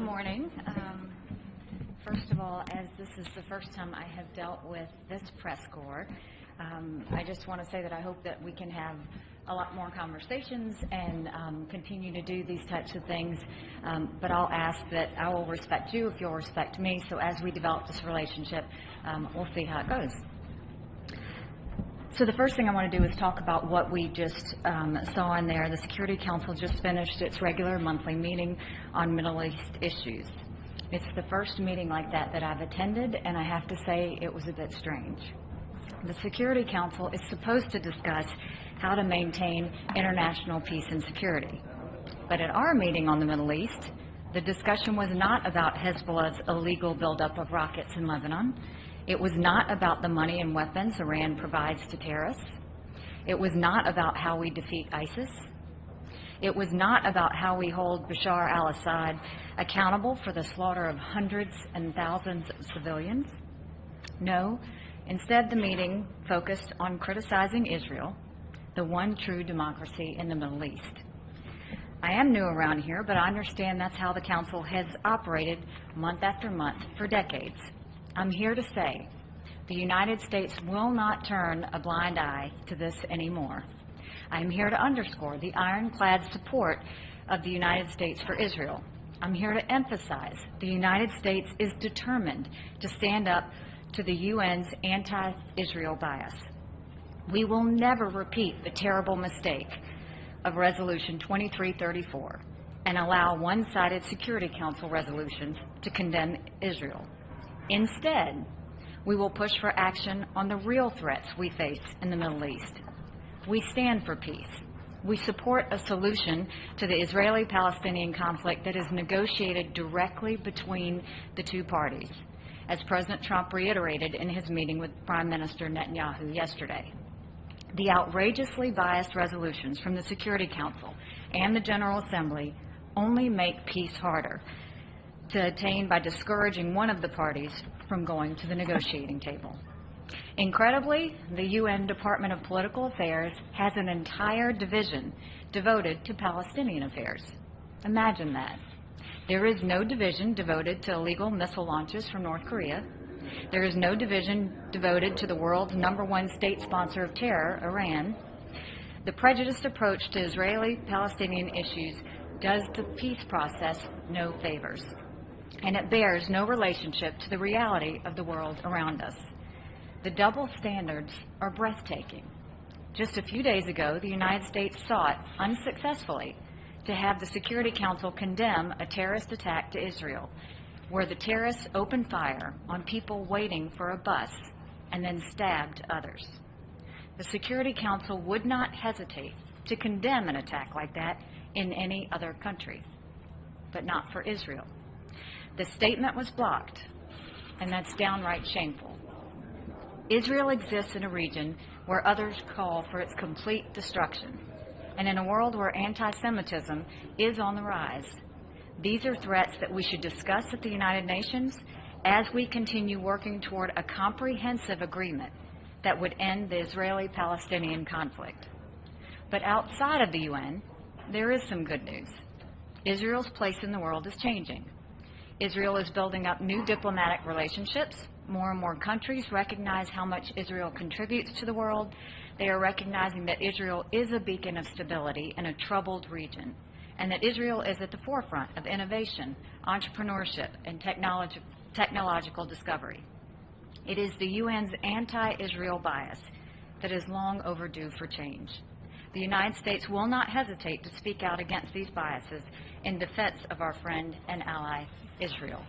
morning. First of all, as this is the first time I have dealt with this press corps, I just want to say that I hope that we can have a lot more conversations and continue to do these types of things. But I'll ask that I will respect you if you'll respect me. So as we develop this relationship, we'll see how it goes. So the first thing I want to do is talk about what we just saw in there. The Security Council just finished its regular monthly meeting on Middle East issues. It's the first meeting like that I've attended, and I have to say it was a bit strange. The Security Council is supposed to discuss how to maintain international peace and security. But at our meeting on the Middle East, the discussion was not about Hezbollah's illegal buildup of rockets in Lebanon. It was not about the money and weapons Iran provides to terrorists. It was not about how we defeat ISIS. It was not about how we hold Bashar al-Assad accountable for the slaughter of hundreds and thousands of civilians. No, instead the meeting focused on criticizing Israel, the one true democracy in the Middle East. I am new around here, but I understand that's how the Council has operated month after month for decades. I'm here to say the United States will not turn a blind eye to this anymore. I'm here to underscore the ironclad support of the United States for Israel. I'm here to emphasize the United States is determined to stand up to the UN's anti-Israel bias. We will never repeat the terrible mistake of Resolution 2334 and allow one-sided Security Council resolutions to condemn Israel. Instead, we will push for action on the real threats we face in the Middle East. We stand for peace. We support a solution to the Israeli-Palestinian conflict that is negotiated directly between the two parties, as President Trump reiterated in his meeting with Prime Minister Netanyahu yesterday. The outrageously biased resolutions from the Security Council and the General Assembly only make peace harder to attain by discouraging one of the parties from going to the negotiating table. Incredibly, the UN Department of Political Affairs has an entire division devoted to Palestinian affairs. Imagine that. There is no division devoted to illegal missile launches from North Korea. There is no division devoted to the world's #1 state sponsor of terror, Iran. The prejudiced approach to Israeli-Palestinian issues does the peace process no favors, and it bears no relationship to the reality of the world around us. The double standards are breathtaking. Just a few days ago, the United States sought, unsuccessfully, to have the Security Council condemn a terrorist attack to Israel, where the terrorists opened fire on people waiting for a bus and then stabbed others. The Security Council would not hesitate to condemn an attack like that in any other country, but not for Israel. The statement was blocked, and that's downright shameful. Israel exists in a region where others call for its complete destruction, and in a world where anti-Semitism is on the rise. These are threats that we should discuss at the United Nations as we continue working toward a comprehensive agreement that would end the Israeli-Palestinian conflict. But outside of the UN, there is some good news. Israel's place in the world is changing. Israel is building up new diplomatic relationships. More and more countries recognize how much Israel contributes to the world. They are recognizing that Israel is a beacon of stability in a troubled region, and that Israel is at the forefront of innovation, entrepreneurship, and technological discovery. It is the UN's anti-Israel bias that is long overdue for change. The United States will not hesitate to speak out against these biases in defense of our friend and ally, Israel.